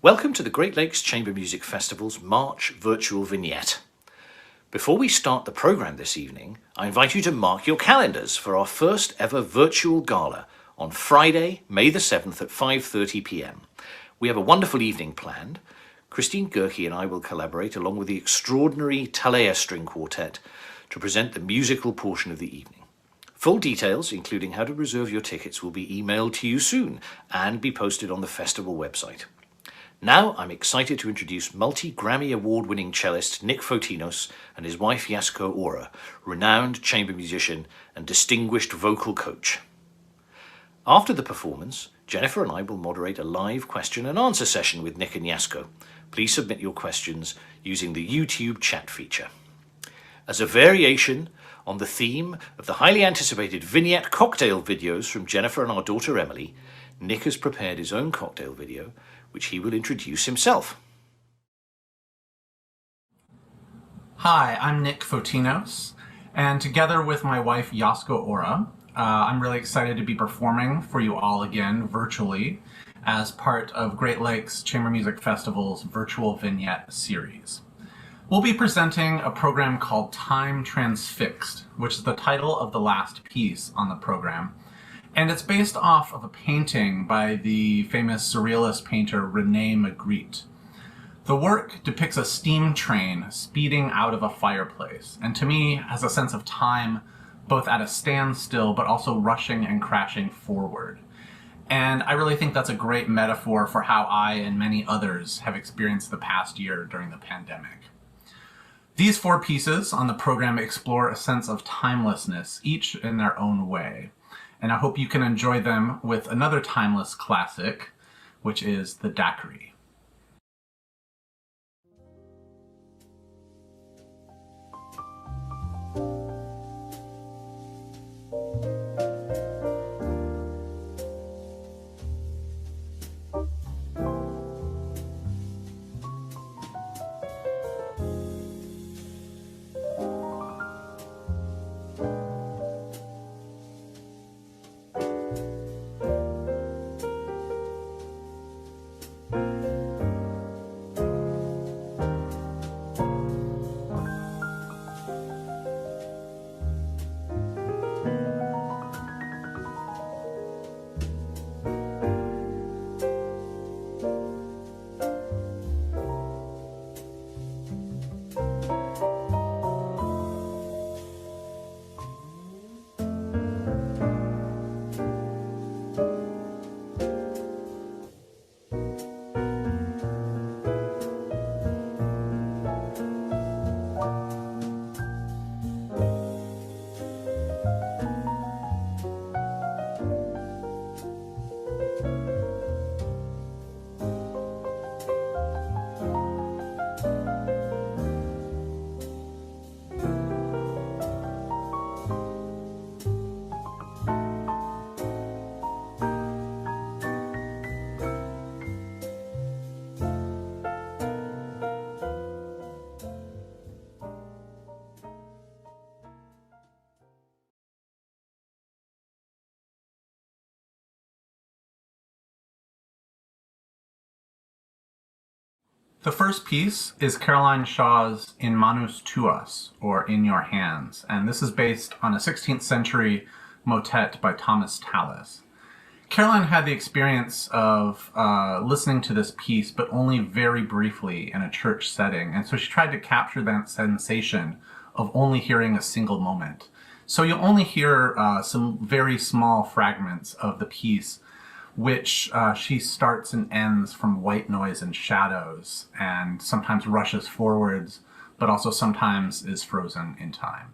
Welcome to the Great Lakes Chamber Music Festival's March Virtual Vignette. Before we start the programme this evening, I invite you to mark your calendars for our first ever virtual gala on Friday, May the 7th at 5:30 p.m. We have a wonderful evening planned. Christine Gerke and I will collaborate along with the extraordinary Talea String Quartet to present the musical portion of the evening. Full details, including how to reserve your tickets, will be emailed to you soon and be posted on the festival website. Now I'm excited to introduce multi-Grammy award-winning cellist Nick Photinos and his wife Yasuko Oura, renowned chamber musician and distinguished vocal coach. After the performance, Jennifer and I will moderate a live question and answer session with Nick and Yasuko. Please submit your questions using the YouTube chat feature. As a variation on the theme of the highly anticipated vignette cocktail videos from Jennifer and our daughter Emily, Nick has prepared his own cocktail video, which he will introduce himself. Hi, I'm Nick Photinos, and together with my wife Yasuko Oura, I'm really excited to be performing for you all again virtually as part of Great Lakes Chamber Music Festival's Virtual Vignette series. We'll be presenting a program called Time Transfixed, which is the title of the last piece on the program. And it's based off of a painting by the famous surrealist painter René Magritte. The work depicts a steam train speeding out of a fireplace, and to me has a sense of time both at a standstill but also rushing and crashing forward. And I really think that's a great metaphor for how I and many others have experienced the past year during the pandemic. These four pieces on the program explore a sense of timelessness, each in their own way. And I hope you can enjoy them with another timeless classic, which is the daiquiri. The first piece is Caroline Shaw's In Manus Tuas, or In Your Hands, and this is based on a 16th century motet by Thomas Tallis. Caroline had the experience of listening to this piece, but only very briefly in a church setting, and so she tried to capture that sensation of only hearing a single moment. So you'll only hear some very small fragments of the piece, which she starts and ends from white noise and shadows, and sometimes rushes forwards, but also sometimes is frozen in time.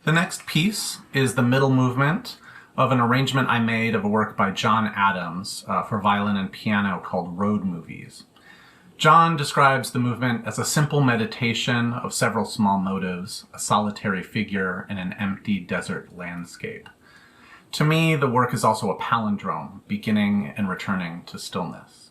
The next piece is the middle movement of an arrangement I made of a work by John Adams for violin and piano called Road Movies. John describes the movement as a simple meditation of several small motives, a solitary figure in an empty desert landscape. To me, the work is also a palindrome, beginning and returning to stillness.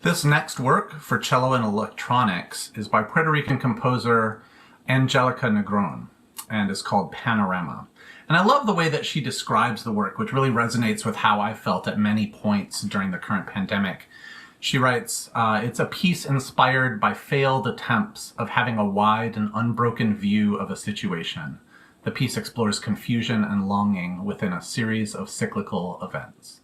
This next work for cello and electronics is by Puerto Rican composer Angelica Negron and is called Panorama. And I love the way that she describes the work, which really resonates with how I felt at many points during the current pandemic. She writes, it's a piece inspired by failed attempts of having a wide and unbroken view of a situation. The piece explores confusion and longing within a series of cyclical events.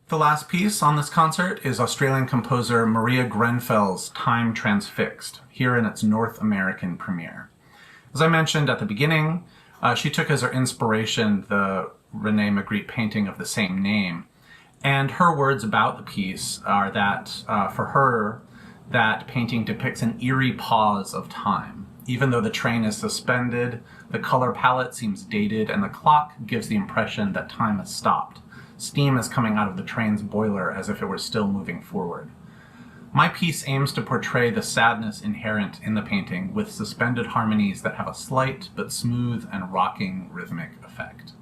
The last piece on this concert is Australian composer Maria Grenfell's Time Transfixed, here in its North American premiere. As I mentioned at the beginning, she took as her inspiration the René Magritte painting of the same name. And her words about the piece are that, for her, that painting depicts an eerie pause of time. Even though the train is suspended, the color palette seems dated, and the clock gives the impression that time has stopped. Steam is coming out of the train's boiler as if it were still moving forward. My piece aims to portray the sadness inherent in the painting with suspended harmonies that have a slight but smooth and rocking rhythmic effect.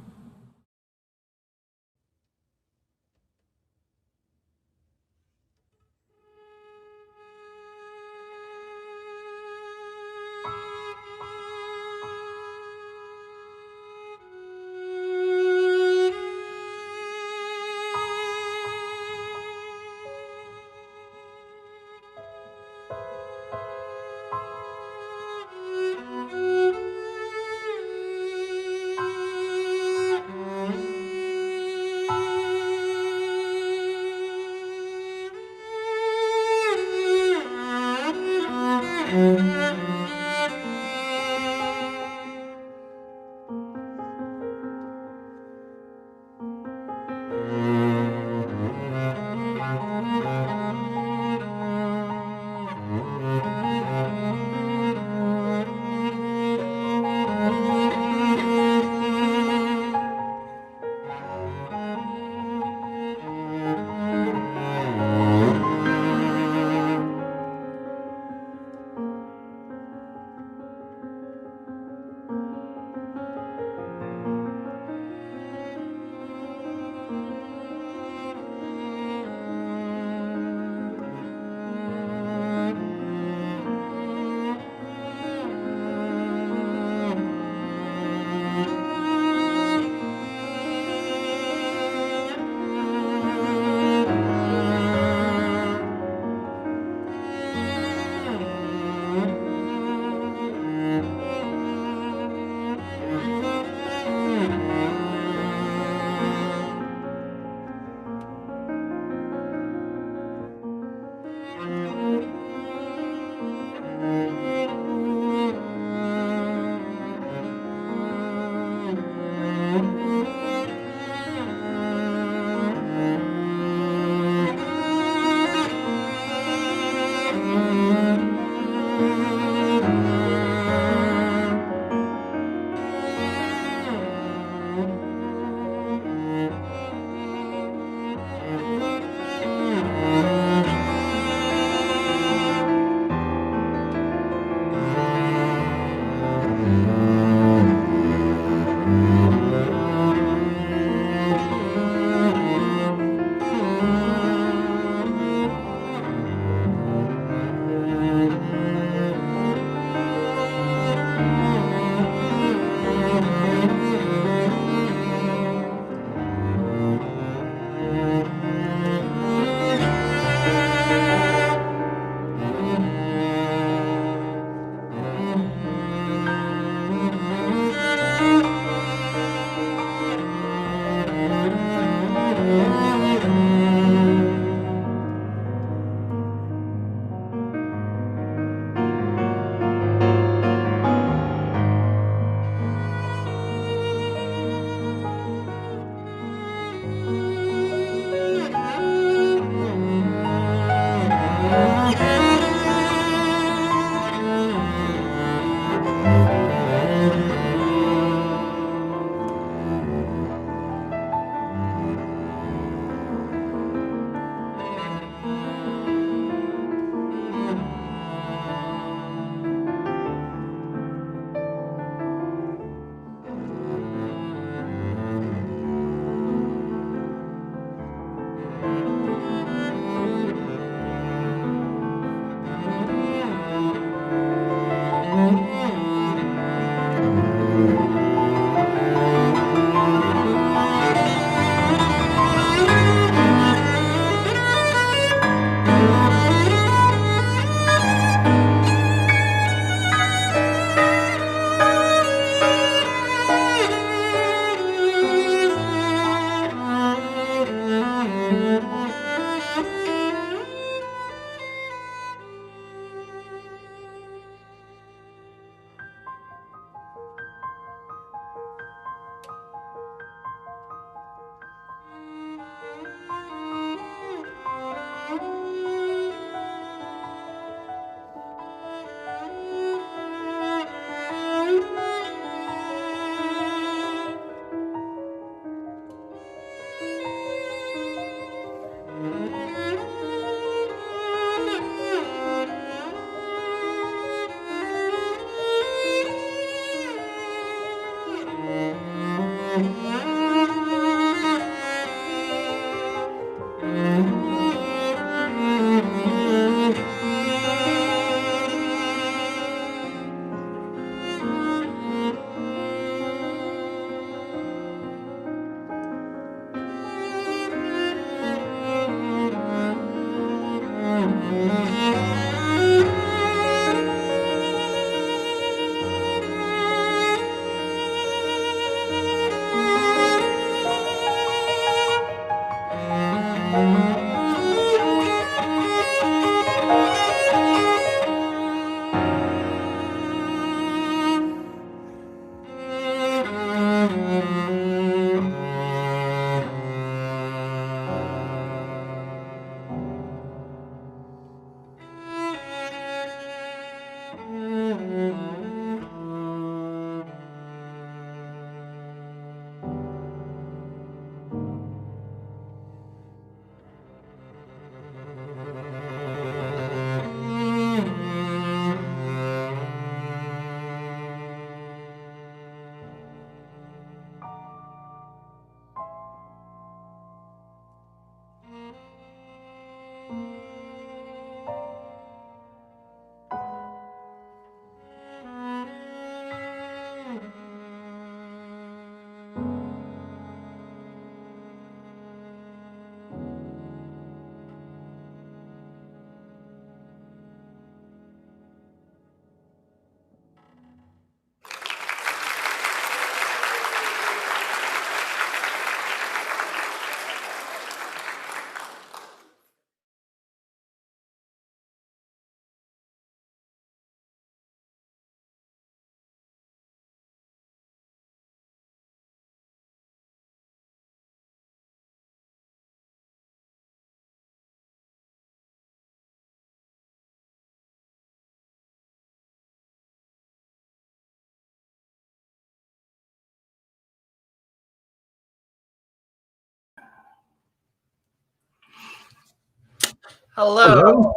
Hello.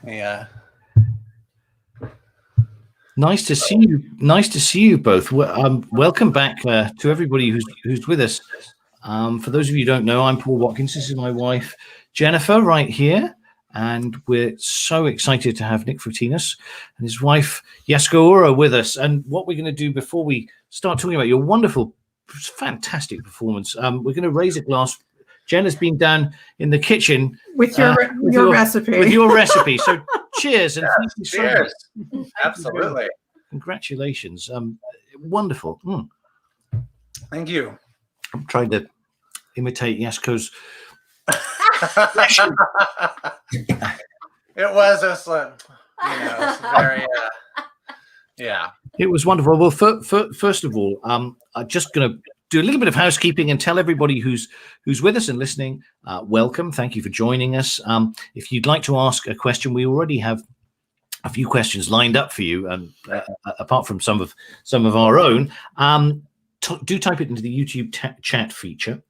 Yeah. Nice to see you. Nice to see you both. Welcome back to everybody who's with us. For those of you who don't know, I'm Paul Watkins. This is my wife, Jennifer, right here. And we're so excited to have Nick Photinos and his wife, Yasuko Oura, with us. And what we're going to do before we start talking about your wonderful, fantastic performance, we're going to raise a glass. Jen has been down in the kitchen with your recipe. With your recipe. So cheers and thank you so Cheers. much. Absolutely. Congratulations. Wonderful. Thank you. I'm trying to imitate Yasuko's. It was just, it's very, yeah. It was wonderful. Well, first of all, I'm just going to do a little bit of housekeeping and tell everybody who's with us and listening, welcome. Thank you for joining us. If you'd like to ask a question, we already have a few questions lined up for you, and apart from some of our own, do type it into the YouTube chat feature,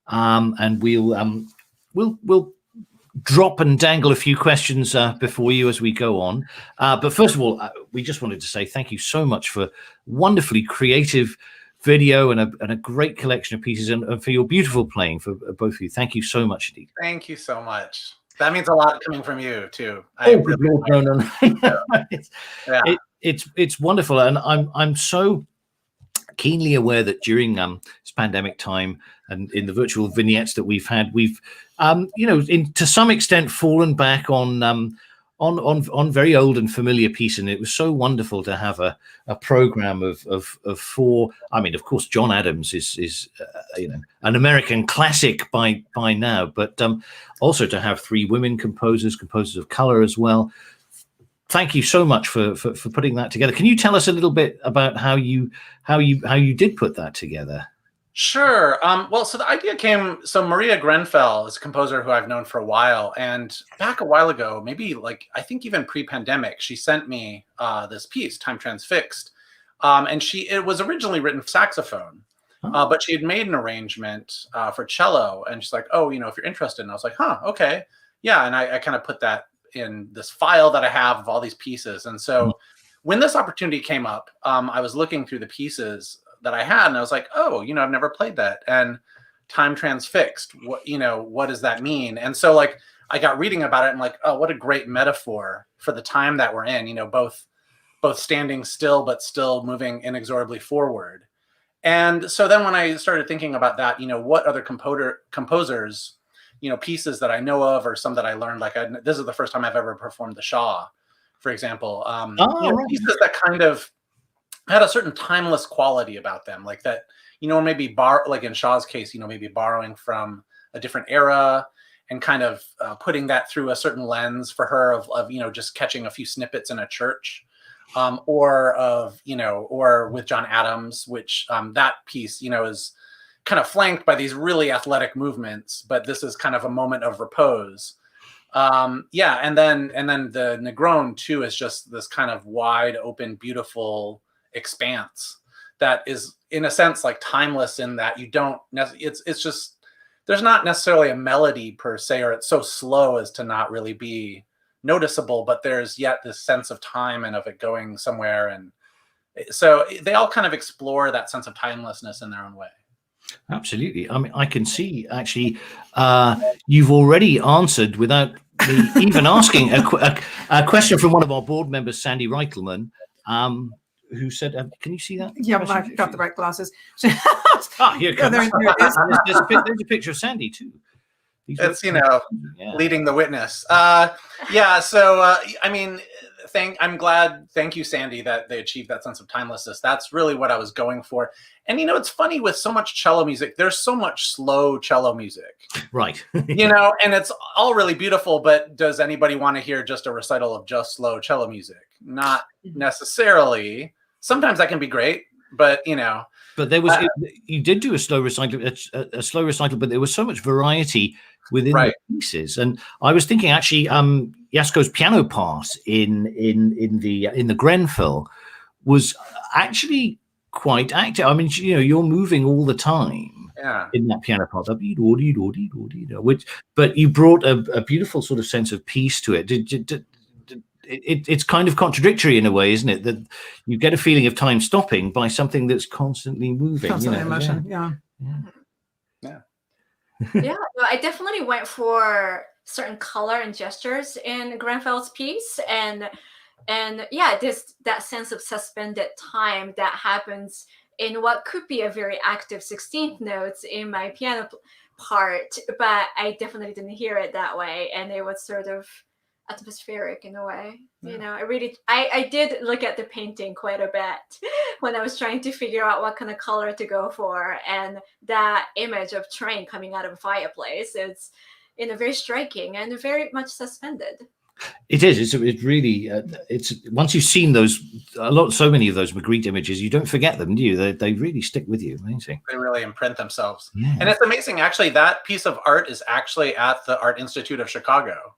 and we'll drop and dangle a few questions before you as we go on. But first of all, we just wanted to say thank you so much for wonderfully creative video and a great collection of pieces, and for your beautiful playing for both of you. Thank you so much indeed. Thank you so much. That means a lot coming from you too. No. Yeah. It's wonderful, and I'm so keenly aware that during this pandemic time and in the virtual vignettes that we've had, we've to some extent fallen back on very old and familiar piece, and it was so wonderful to have a program of four. I mean, of course, John Adams is an American classic by now, but also to have three women composers of color as well. Thank you so much for putting that together. Can you tell us a little bit about how you did put that together? Sure. Well, so the idea came, so Maria Grenfell is a composer who I've known for a while. And back a while ago, maybe I think even pre-pandemic, she sent me this piece, Time Transfixed. And it was originally written for saxophone, but she had made an arrangement for cello. And she's like, oh, if you're interested. And I was like, okay. Yeah. And I kind of put that in this file that I have of all these pieces. And so when this opportunity came up, I was looking through the pieces that I had, and I was like, oh, I've never played that. And Time Transfixed, what does that mean? And so I got reading about it and oh, what a great metaphor for the time that we're in, both standing still, but still moving inexorably forward. And so then when I started thinking about that, what other composers, pieces that I know of, or some that I learned, this is the first time I've ever performed the Shaw, for example, pieces that kind of had a certain timeless quality about them, like that, maybe like in Shaw's case, maybe borrowing from a different era and kind of putting that through a certain lens for her of just catching a few snippets in a church, or with John Adams, which that piece, is kind of flanked by these really athletic movements, but this is kind of a moment of repose. And then the Negron too is just this kind of wide open, beautiful expanse that is in a sense timeless, in that it's just, there's not necessarily a melody per se, or it's so slow as to not really be noticeable, but there's yet this sense of time and of it going somewhere. And so they all kind of explore that sense of timelessness in their own way. Absolutely. I mean, I can see actually you've already answered without me even asking a question from one of our board members, Sandy Reitelman, who said, can you see that? Yeah, well, I've got the right glasses. Here it comes. There it is. There's a picture of Sandy too. It's, leading the witness. So, I mean, thank you, Sandy, that they achieved that sense of timelessness. That's really what I was going for. And, it's funny with so much cello music, there's so much slow cello music. Right. And it's all really beautiful, but does anybody want to hear just a recital of just slow cello music? Not necessarily. Sometimes that can be great, but, But there was, you did do a slow recital, but there was so much variety within the pieces. And I was thinking actually, Yasuko's piano part in the Grenfell was actually quite active. I mean, you're moving all the time Yeah. in that piano part, which, but you brought a beautiful sort of sense of peace to it. It's kind of contradictory in a way, isn't it? That you get a feeling of time stopping by something that's constantly moving. Constantly in motion. Yeah. Yeah, well, I definitely went for certain color and gestures in Grenfell's piece, and yeah, that sense of suspended time that happens in what could be a very active 16th notes in my piano part, but I definitely didn't hear it that way, and it was sort of atmospheric in a way. I did look at the painting quite a bit when I was trying to figure out what kind of color to go for, and that image of train coming out of a fireplace is very striking and very much suspended. It is. It's really. It's once you've seen so many of those Magritte images, you don't forget them, do you? They really stick with you. Amazing. They really imprint themselves. Yeah. And it's amazing. Actually, that piece of art is actually at the Art Institute of Chicago.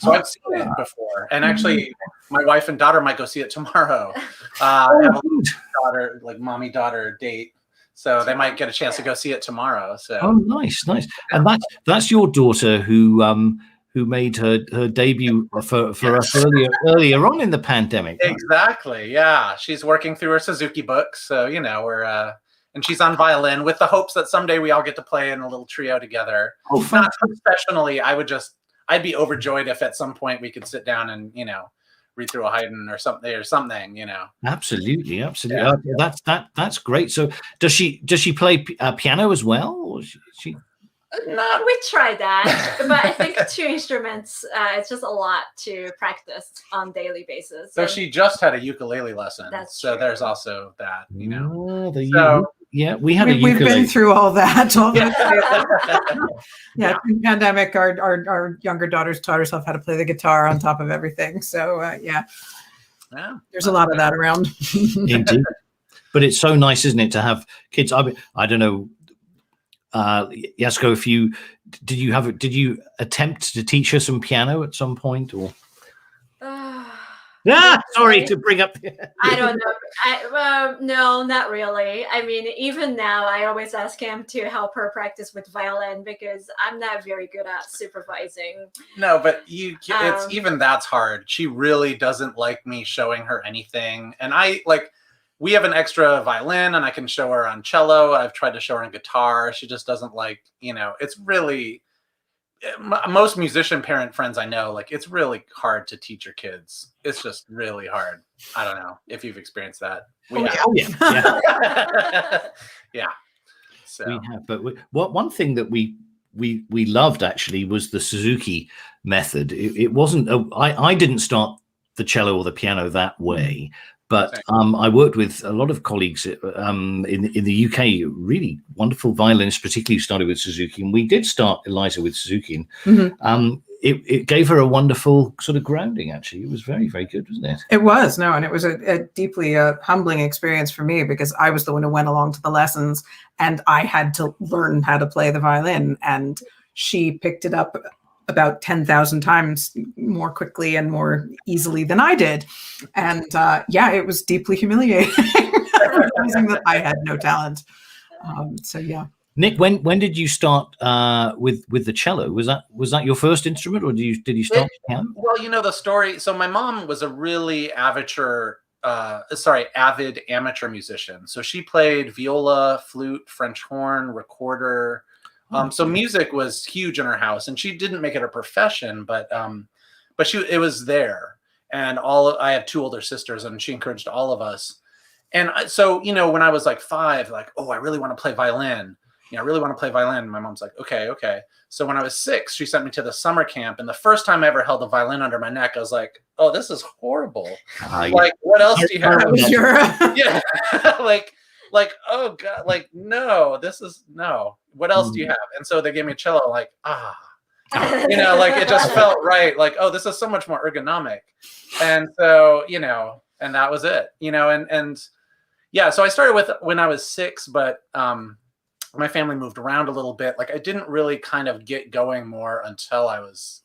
So I've seen it before, and actually, my wife and daughter might go see it tomorrow. I have a mommy-daughter date, so they might get a chance to go see it tomorrow. So nice. And that's your daughter who made her debut for us earlier on in the pandemic. Exactly. Yeah, she's working through her Suzuki books, so we're and she's on violin with the hopes that someday we all get to play in a little trio together. Oh, fun. Not professionally. I'd be overjoyed if at some point we could sit down and, read through a Haydn or something. Absolutely. Yeah. That's great. So does she play piano as well? Or she... No, we tried that, but I think 2 instruments, it's just a lot to practice on a daily basis. So she just had a ukulele lesson. That's so true. There's also that, we had a ukulele. We've been through all that. Yeah. In pandemic, our younger daughters taught herself how to play the guitar on top of everything. So there's a lot of that around. Indeed. But it's so nice, isn't it, to have kids? I don't know, Yasuko, did you attempt to teach her some piano at some point, or? Sorry to bring up. I don't know. No, not really. I mean, even now, I always ask him to help her practice with violin because I'm not very good at supervising. No, but it's even that's hard. She really doesn't like me showing her anything, and we have an extra violin, and I can show her on cello. I've tried to show her on guitar. She just doesn't like. It's really. Most musician parent friends I know, it's really hard to teach your kids. It's just really hard. I don't know if you've experienced that. We have. Yeah. So we have, but one thing that we loved actually was the Suzuki method. It wasn't. I didn't start the cello or the piano that way. But I worked with a lot of colleagues in the UK, really wonderful violinists, particularly who started with Suzuki. And we did start Eliza with Suzuki. And, it gave her a wonderful sort of grounding, actually. It was very, very good, wasn't it? It was, and it was a deeply humbling experience for me because I was the one who went along to the lessons and I had to learn how to play the violin. And she picked it up about 10,000 times more quickly and more easily than I did. And it was deeply humiliating realizing that I had no talent. Nick, when did you start with the cello? Was that your first instrument, or did you start with piano? Well, the story. So my mom was a really avid amateur musician. So she played viola, flute, French horn, recorder. So music was huge in her house, and she didn't make it a profession, but it was there. And I have 2 older sisters, and she encouraged all of us. And so, when I was 5, I really want to play violin. I really want to play violin. My mom's like, okay. So when I was 6, she sent me to the summer camp, and the first time I ever held a violin under my neck, I was like, oh, this is horrible. What else do you have? Yeah. Oh God, no, no. What else do you have? And so they gave me a cello, it just felt right. Oh, this is so much more ergonomic. And so, and that was it, so I started with when I was 6, but my family moved around a little bit. I didn't really kind of get going more until it was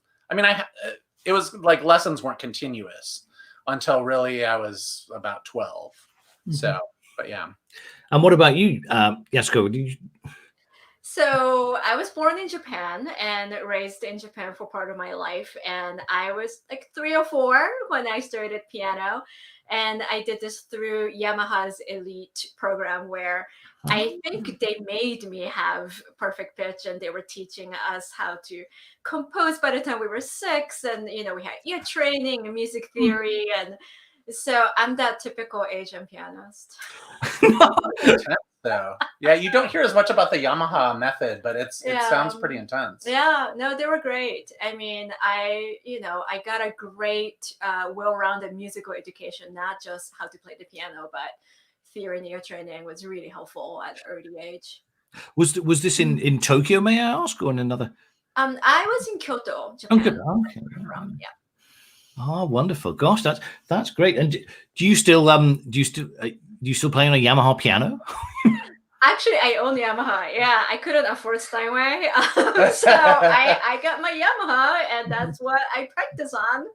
lessons weren't continuous until really I was about 12. Mm-hmm. So But yeah. And what about you, Yasuko? So I was born in Japan and raised in Japan for part of my life. And I was like 3 or 4 when I started piano. And I did this through Yamaha's elite program where I think they made me have perfect pitch, and they were teaching us how to compose by the time we were 6. And, we had ear training and music theory. And so I'm that typical Asian pianist. So yeah, you don't hear as much about the Yamaha method, but it sounds pretty intense. Yeah, no, they were great. I mean, I got a great, well-rounded musical education, not just how to play the piano, but theory and ear training was really helpful at an early age. Was this in Tokyo, may I ask, or in another? I was in Kyoto, Japan. Okay. Yeah. Oh, wonderful! Gosh, that's great. And do you still play on a Yamaha piano? Actually, I own Yamaha. Yeah, I couldn't afford Steinway, so I got my Yamaha, and that's what I practice on.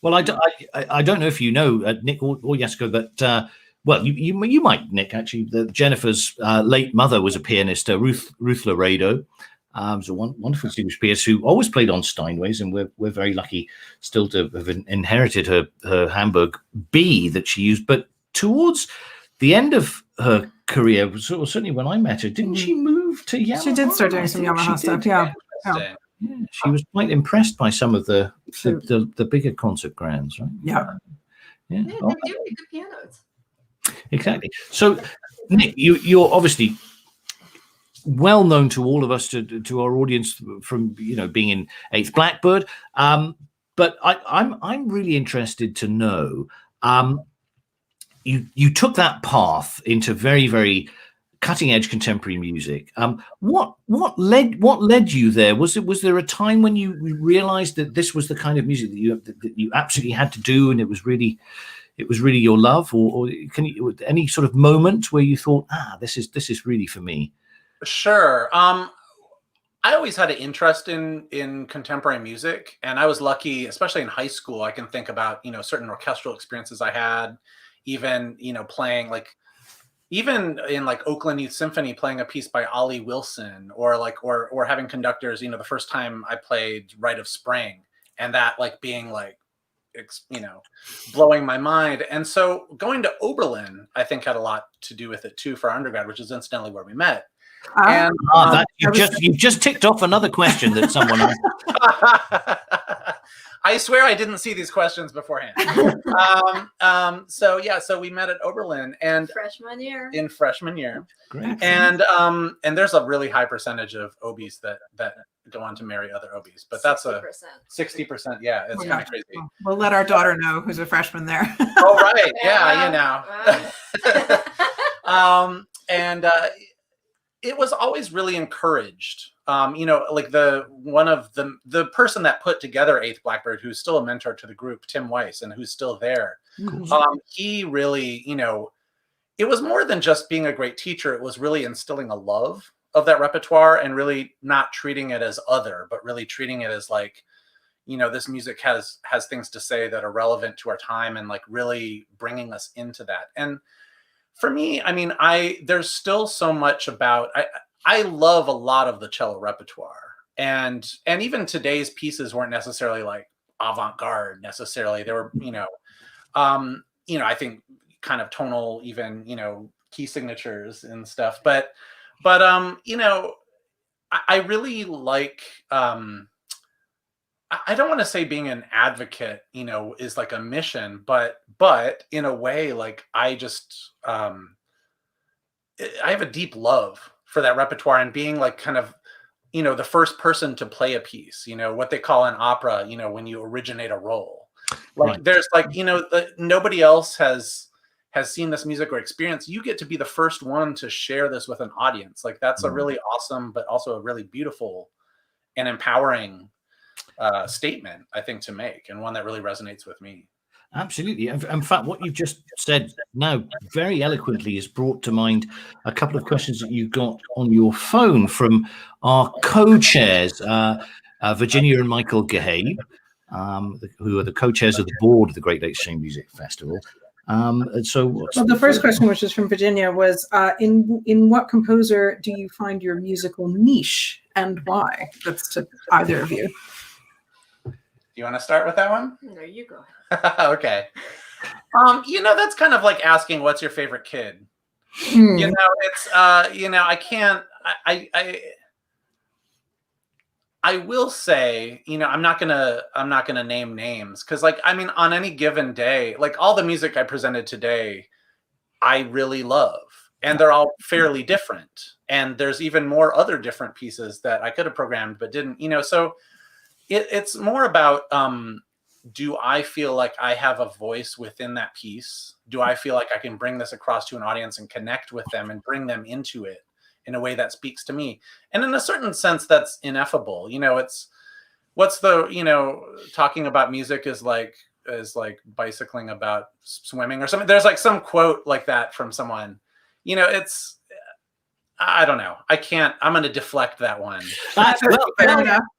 Well, I don't know if you know, Nick or Yasuko, but well, you might, Nick, actually. Jennifer's late mother was a pianist, Ruth Laredo. Was a wonderful Swedish pianist who always played on Steinways, and we're very lucky still to have inherited her Hamburg B that she used. But towards the end of her career, certainly when I met her, didn't she move to Yamaha? She did start doing some Yamaha stuff, yeah. Yeah, she was quite impressed by some of the bigger concert grands, right? Yeah, they're doing good pianos. Exactly. So, Nick, you're obviously well known to all of us, to our audience, from being in 8th Blackbird. But I'm really interested to know. You took that path into very, very cutting edge contemporary music. What led you there? Was there a time when you realized that this was the kind of music that you absolutely had to do, and it was really your love, or can you, any sort of moment where you thought, this is really for me? Sure. I always had an interest in contemporary music, and I was lucky, especially in high school. I can think about certain orchestral experiences I had, even playing even in Oakland Youth Symphony, playing a piece by Ollie Wilson, or having conductors. The first time I played Rite of Spring, and that being blowing my mind. And so going to Oberlin, I think, had a lot to do with it too for our undergrad, which is incidentally where we met. And you've just ticked off another question that someone asked. I swear I didn't see these questions beforehand. So we met at Oberlin and in freshman year. Great. And there's a really high percentage of OBs that go on to marry other OBs, but that's 60%. Yeah, it's kind of crazy. We'll let our daughter know who's a freshman there. Oh, right. Yeah, and it was always really encouraged. The person that put together 8th Blackbird, who's still a mentor to the group, Tim Weiss, and who's still there. He really, it was more than just being a great teacher. It was really instilling a love of that repertoire, and really not treating it as other, but really treating it as this music has things to say that are relevant to our time, and really bringing us into that. And for me, I mean, there's still so much about, I love a lot of the cello repertoire, and even today's pieces weren't necessarily avant-garde necessarily. They were, I think kind of tonal, even, key signatures and stuff. But I really like, I don't want to say being an advocate, is a mission, but in a way, I just, I have a deep love for that repertoire, and being kind of, the first person to play a piece, what they call in opera, when you originate a role, Right. There's nobody else has seen this music or experience. You get to be the first one to share this with an audience. That's a really awesome, but also a really beautiful and empowering statement, I think, to make, and one that really resonates with me. Absolutely. In fact, what you've just said now very eloquently has brought to mind a couple of questions that you got on your phone from our co-chairs, Virginia and Michael Gehabe, who are the co-chairs of the board of the Great Lakes Chamber Music Festival. So the first question, which is from Virginia, was in what composer do you find your musical niche and why? That's to either of you. Do you want to start with that one? No, you go. Okay. That's kind of like asking what's your favorite kid. Hmm. It's I can't. I will say, I'm not gonna name names because, on any given day, like all the music I presented today, I really love, and they're all fairly different. And there's even more other different pieces that I could have programmed but didn't. So it's more about do I feel like I have a voice within that piece? Do I feel like I can bring this across to an audience and connect with them and bring them into it in a way that speaks to me? And in a certain sense, that's ineffable. It's talking about music is like bicycling about swimming or something. There's like some quote like that from someone. I don't know. I can't. I'm going to deflect that one.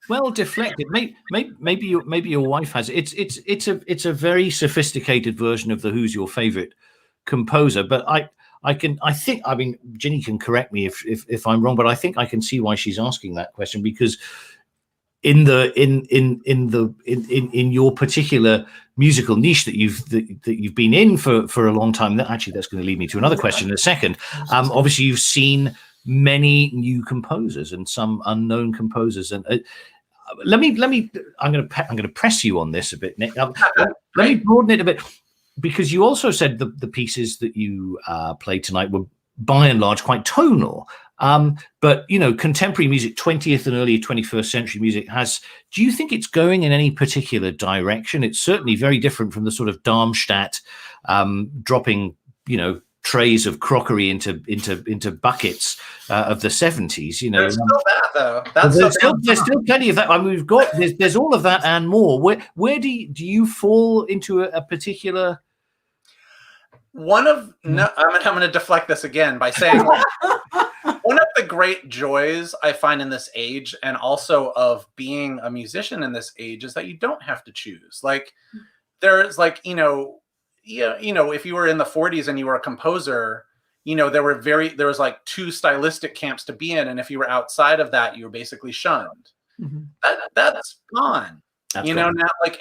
Well deflected. Maybe your wife has it. It's a very sophisticated version of the Who's Your Favorite Composer. But I think Ginny can correct me if I'm wrong, but I think I can see why she's asking that question, because in your particular musical niche that you've been in for a long time, that's going to lead me to another question in a second. Obviously you've seen many new composers and some unknown composers, and I'm going to press you on this a bit, Nick. Let me broaden it a bit, because you also said the pieces that you played tonight were by and large quite tonal. But contemporary music, 20th and early 21st century music do you think it's going in any particular direction? It's certainly very different from the sort of Darmstadt dropping, trays of crockery into buckets of the 70s. There's still that though. There's still plenty of that. We've got there's all of that and more. Where do you fall into a particular? I'm going to deflect this again by saying one of the great joys I find in this age, and also of being a musician in this age, is that you don't have to choose. Like there's if you were in the 40s and you were a composer, there was like two stylistic camps to be in, and if you were outside of that, you were basically shunned. Mm-hmm. That's gone. Now,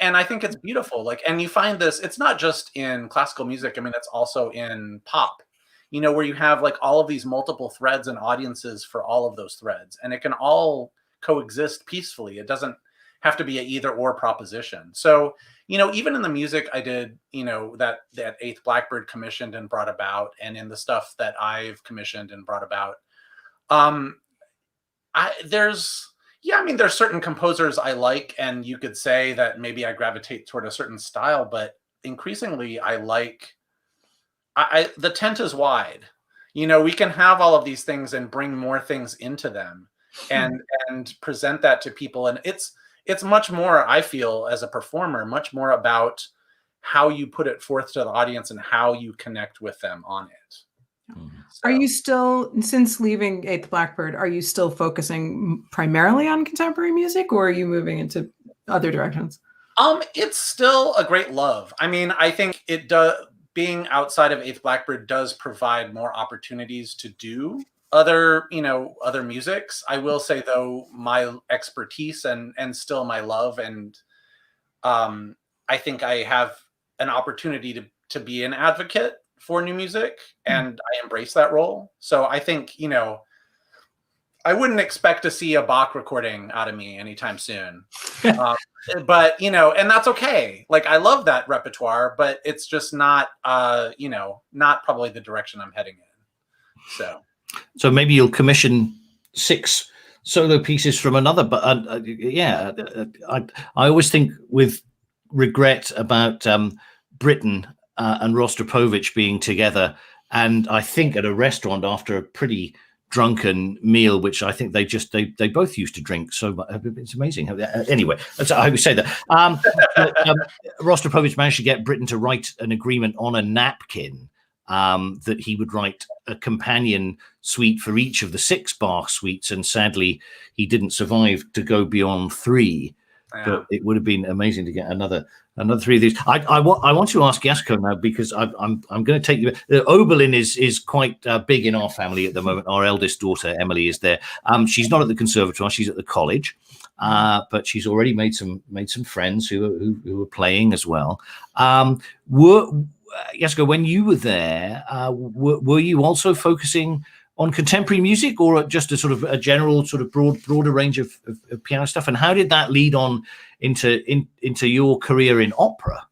and I think it's beautiful. And you find this, it's not just in classical music. It's also in pop, where you have like all of these multiple threads and audiences for all of those threads, and it can all coexist peacefully. It doesn't have to be an either or proposition. So, even in the music I did, that Eighth Blackbird commissioned and brought about, and in the stuff that I've commissioned and brought about, there's certain composers I like, and you could say that maybe I gravitate toward a certain style, but increasingly I like, the tent is wide. We can have all of these things and bring more things into them and present that to people. And it's much more, I feel, as a performer, much more about how you put it forth to the audience and how you connect with them on it. So. Are you still, since leaving Eighth Blackbird, are you still focusing primarily on contemporary music, or are you moving into other directions? It's still a great love. I think it does. Being outside of Eighth Blackbird does provide more opportunities to do other musics. I will say though, my expertise and still my love, and I think I have an opportunity to be an advocate for new music, and I embrace that role. So I think, I wouldn't expect to see a Bach recording out of me anytime soon. But, and that's okay. Like, I love that repertoire, but it's just not, not probably the direction I'm heading in. So maybe you'll commission 6 solo pieces from another, but I always think with regret about Britten and Rostropovich being together, and I think at a restaurant after a pretty drunken meal, which I think they both used to drink so much. It's amazing. Anyway, so I would say that Rostropovich managed to get Britten to write an agreement on a napkin that he would write a companion suite for each of the 6 Bach suites, and sadly he didn't survive to go beyond 3. But it would have been amazing to get another 3 of these. I want to ask Yasuko now, because I'm going to take you. Oberlin is quite big in our family at the moment. Our eldest daughter Emily is there. She's not at the conservatoire; she's at the college, but she's already made some friends who are playing as well. Yasuko, when you were there, were you also focusing on contemporary music, or just a sort of a general sort of broader range of piano stuff? And how did that lead on into your career in opera?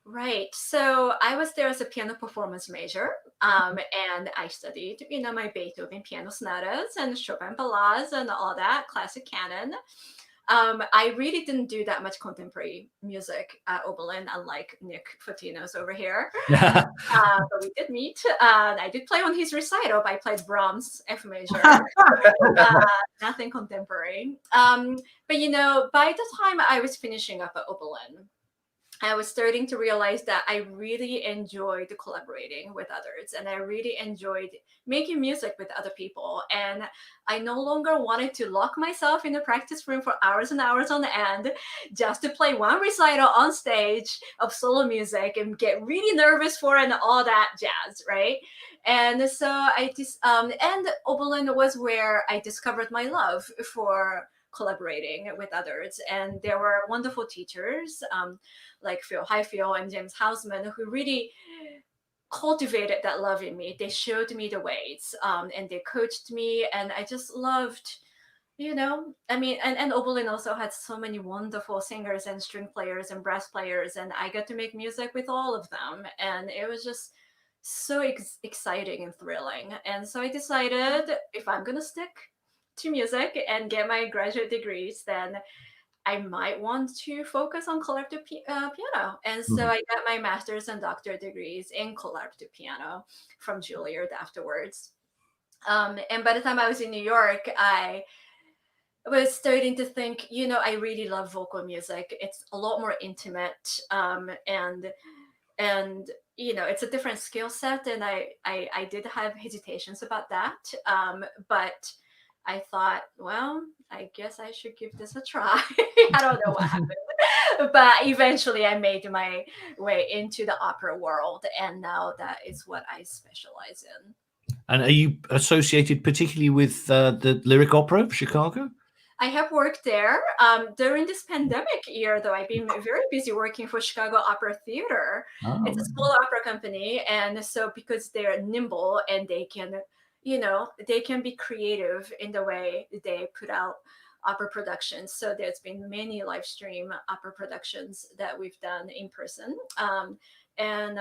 Right. So I was there as a piano performance major, and I studied, my Beethoven piano sonatas and Chopin ballades and all that classic canon. I really didn't do that much contemporary music at Oberlin, unlike Nick Photinos over here. But we did meet. I did play on his recital. I played Brahms F major. Nothing contemporary. But by the time I was finishing up at Oberlin, I was starting to realize that I really enjoyed collaborating with others, and I really enjoyed making music with other people. And I no longer wanted to lock myself in the practice room for hours and hours on end just to play one recital on stage of solo music and get really nervous for it and all that jazz, right? And so I just, and Oberlin was where I discovered my love for collaborating with others. And there were wonderful teachers, like Phil Highfield and James Hausman, who really cultivated that love in me. They showed me the ways, and they coached me, and I just loved, and Oberlin also had so many wonderful singers and string players and brass players, and I got to make music with all of them, and it was just so exciting and thrilling. And so I decided, if I'm gonna stick to music and get my graduate degrees, then I might want to focus on collaborative piano. And so I got my master's and doctorate degrees in collaborative piano from Juilliard afterwards. And by the time I was in New York, I was starting to think, I really love vocal music. It's a lot more intimate, and it's a different skill set. And I did have hesitations about that, but I thought, well, I guess I should give this a try. I don't know what happened. But eventually I made my way into the opera world, and now that is what I specialize in. And are you associated particularly with the Lyric Opera of Chicago? I have worked there. During this pandemic year, though, I've been very busy working for Chicago Opera Theater. Oh. It's a small opera company, and so because they're nimble and they can be creative in the way they put out opera productions. So there's been many live stream opera productions that we've done in person. And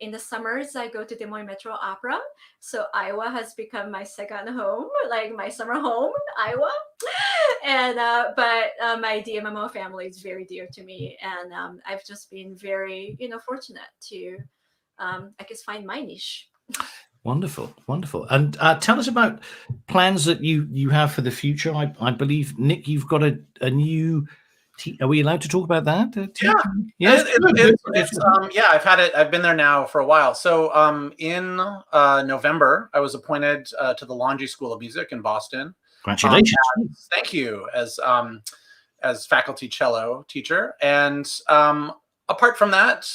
in the summers, I go to Des Moines Metro Opera. So Iowa has become my second home, like my summer home, Iowa. And but my DMMO family is very dear to me, and I've just been very fortunate to I guess find my niche. Wonderful. And tell us about plans that you have for the future. I believe, Nick, you've got a new. Are we allowed to talk about that? Yes. I've been there now for a while. So in November, I was appointed to the Longy School of Music in Boston. Congratulations! Thank you. As faculty cello teacher, and apart from that,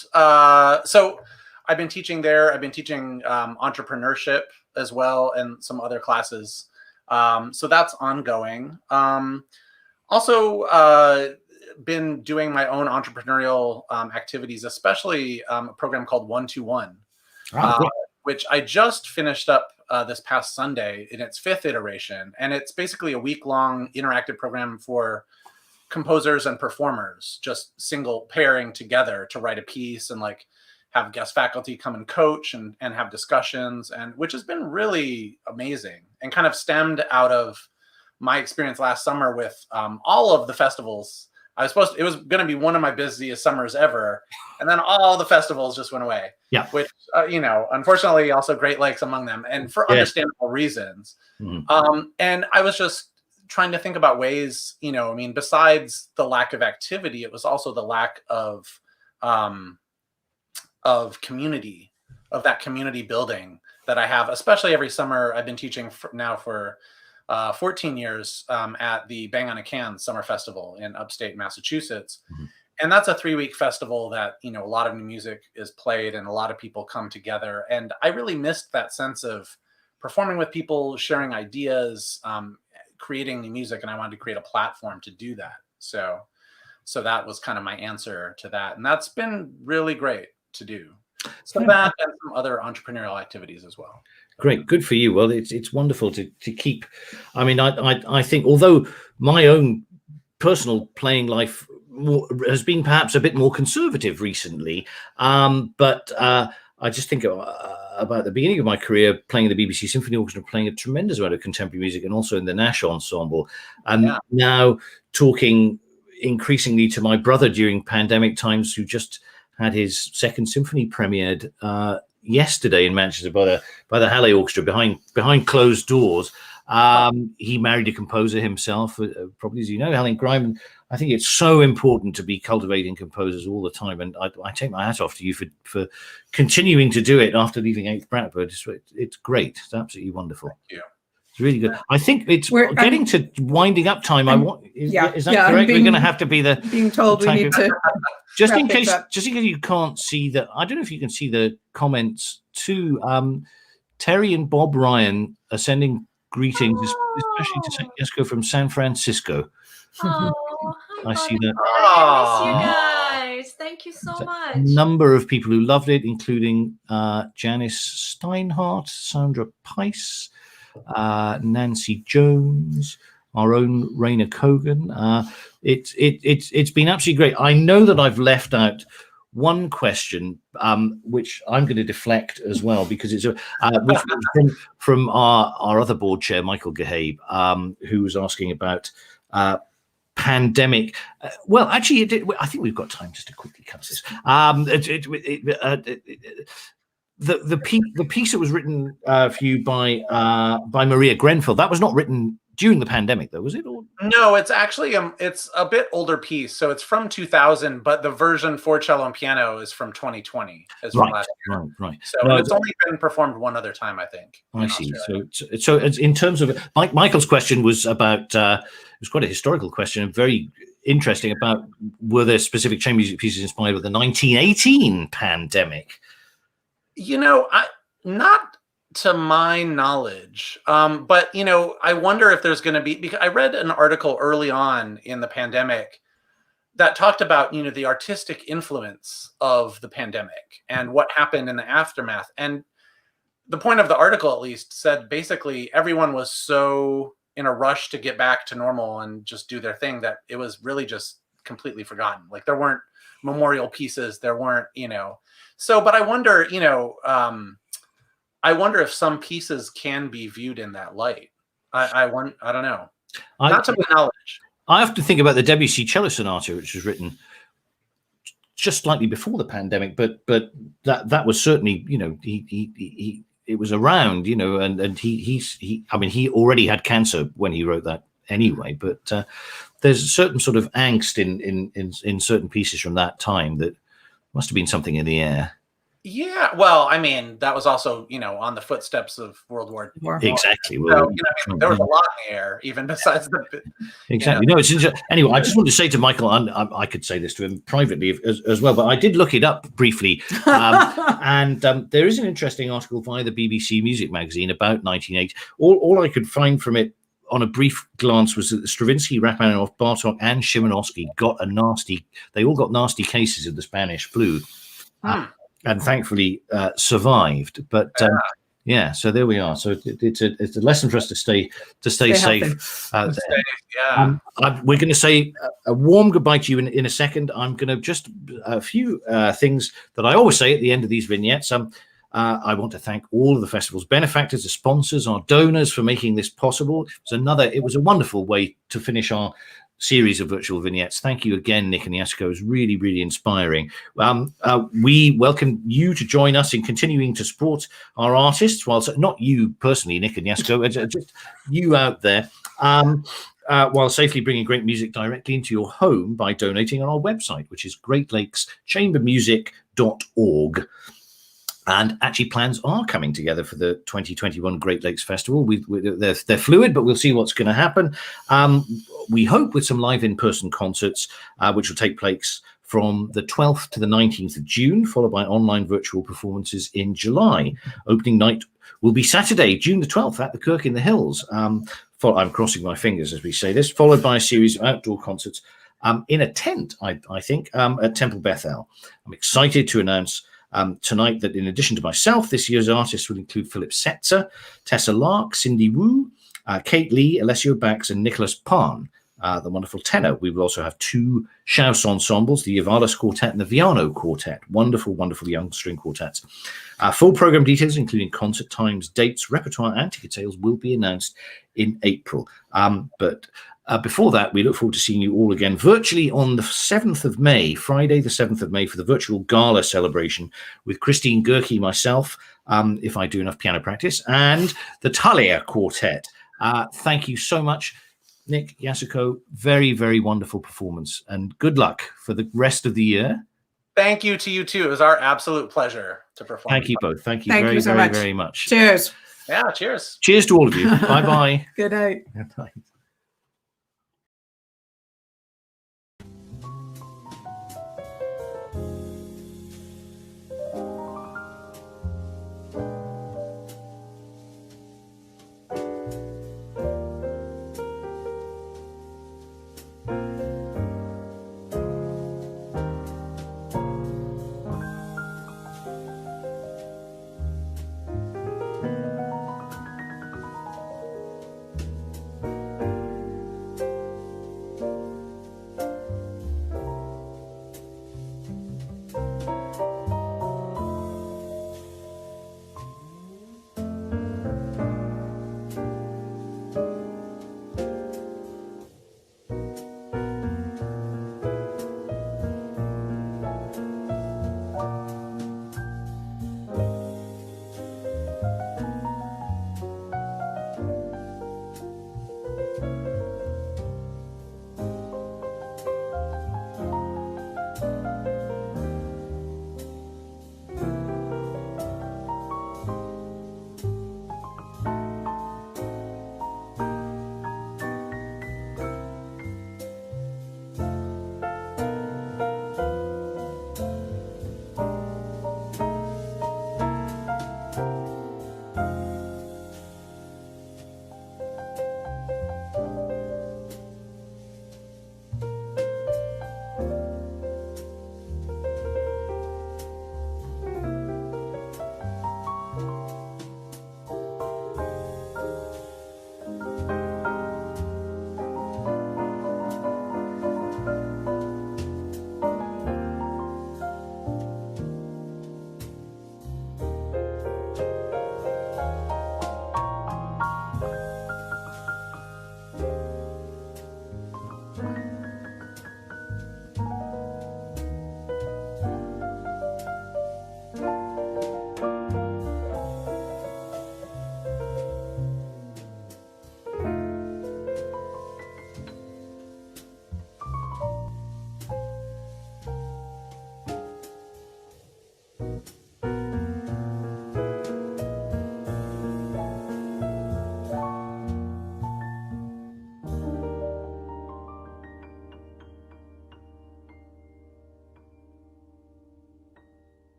so I've been teaching there. I've been teaching entrepreneurship as well, and some other classes. So that's ongoing. Also, been doing my own entrepreneurial activities, especially a program called 1-2-1, which I just finished up this past Sunday in its 5th iteration. And it's basically a week-long interactive program for composers and performers, just single pairing together to write a piece and have guest faculty come and coach and have discussions, and which has been really amazing and kind of stemmed out of my experience last summer with all of the festivals. It was going to be one of my busiest summers ever, and then all the festivals just went away. Yeah, which unfortunately also Great Lakes among them, and for understandable reasons. And I was just trying to think about ways, besides the lack of activity, it was also the lack of community, of that community building that I have, especially every summer. I've been teaching now for 14 years at the Bang on a Can Summer Festival in upstate Massachusetts. Mm-hmm. And that's a 3-week festival that, you know, a lot of new music is played and a lot of people come together. And I really missed that sense of performing with people, sharing ideas, creating new music. And I wanted to create a platform to do that. So that was kind of my answer to that. And that's been really great to do. So that and some other entrepreneurial activities as well. Great, good for you. Well, it's wonderful to keep. I mean, I think although my own personal playing life has been perhaps a bit more conservative recently, but I just think about the beginning of my career playing in the BBC Symphony Orchestra, playing a tremendous amount of contemporary music, and also in the Nash Ensemble, and now talking increasingly to my brother during pandemic times, who just had his second symphony premiered yesterday in Manchester by the Halle Orchestra behind closed doors. He married a composer himself, probably as you know, Helen Griman. I think it's so important to be cultivating composers all the time, and I take my hat off to you for continuing to do it after leaving 8th Blackbird. It's great. It's absolutely wonderful. Thank you. It's really good. I think we're getting to winding up time. Is that correct? We're going to have to be being told we need to just in case you can't see that. I don't know if you can see the comments too. Terry and Bob Ryan are sending greetings, especially to St. Yasuko from San Francisco. Oh, I see that. I miss you guys. Thank you so much. A number of people who loved it, including Janice Steinhardt, Sandra Pice, Nancy Jones, our own Raina Kogan. It's been absolutely great. I know that I've left out one question, which I'm going to deflect as well, because it's from our other board chair, Michael Gehabe, who was asking about pandemic. Well, actually, I think we've got time just to quickly cover this. The piece that was written for you by Maria Grenfell, that was not written during the pandemic, though, was it? Or? No, it's actually it's a bit older piece, so it's from 2000, but the version for cello and piano is from 2020. From last year. Right. So it's only been performed one other time, I think. I see. So in terms of Michael's question was about it was quite a historical question and very interesting about were there specific chamber music pieces inspired with the 1918 pandemic? You know, not to my knowledge, but you know, I wonder if there's going to be, because I read an article early on in the pandemic that talked about, you know, the artistic influence of the pandemic and what happened in the aftermath. And the point of the article, at least, said basically everyone was so in a rush to get back to normal and just do their thing that it was really just completely forgotten. Like there weren't memorial pieces, there weren't, you know. So, but I wonder, you know, I wonder if some pieces can be viewed in that light. I don't know. Not to my knowledge. I have to think about the Debussy cello sonata, which was written just slightly before the pandemic, but that was certainly, you know, he it was around, you know, and he I mean, he already had cancer when he wrote that anyway, but there's a certain sort of angst in certain pieces from that time that must have been something in the air. Yeah, well, I mean, that was also, you know, on the footsteps of World War II. Exactly. So, you know, there was a lot in the air, even besides the. Exactly. You know, it's anyway. I just wanted to say to Michael, and I could say this to him privately as well, but I did look it up briefly, and there is an interesting article via the BBC Music magazine about 1980. All I could find from it on a brief glance was that Stravinsky, Rachmaninoff, Bartok, and Szymanowski they all got nasty cases of the Spanish flu. And thankfully survived. But so there we are. So it's a lesson for us to stay safe. We're going to say a warm goodbye to you in a second. I'm going to just a few things that I always say at the end of these vignettes. I want to thank all of the festival's benefactors, the sponsors, our donors for making this possible. It was a wonderful way to finish our series of virtual vignettes. Thank you again, Nick and Yasuko. It was really, really inspiring. We welcome you to join us in continuing to support our artists, whilst not you personally, Nick and Yasuko, just you out there, while safely bringing great music directly into your home by donating on our website, which is greatlakechambermusic.org. And actually, plans are coming together for the 2021 Great Lakes Festival. They're fluid, but we'll see what's going to happen. We hope with some live in-person concerts, which will take place from the 12th to the 19th of June, followed by online virtual performances in July. Opening night will be Saturday, June the 12th, at the Kirk in the Hills. I'm crossing my fingers as we say this, followed by a series of outdoor concerts in a tent, I think, at Temple Bethel. I'm excited to announce tonight that in addition to myself, this year's artists will include Philip Setzer, Tessa Lark, Cindy Wu, Kate Lee, Alessio Bax, and Nicholas Pan, the wonderful tenor. We will also have 2 Schaus ensembles, the Yavalis Quartet and the Viano Quartet. Wonderful, wonderful young string quartets. Full program details, including concert times, dates, repertoire, and ticket sales, will be announced in April. But before that, we look forward to seeing you all again virtually on the 7th of May, Friday the 7th of May, for the virtual gala celebration with Christine Gerke, myself, if I do enough piano practice, and the Thalia Quartet. Thank you so much, Nick, Yasuko. Very, very wonderful performance, and good luck for the rest of the year. Thank you to you too. It was our absolute pleasure to perform. Thank you both. Thank you Thank very, you so very, much. very much. Cheers. Yeah, cheers. Cheers to all of you. Bye-bye. Good night. Good night.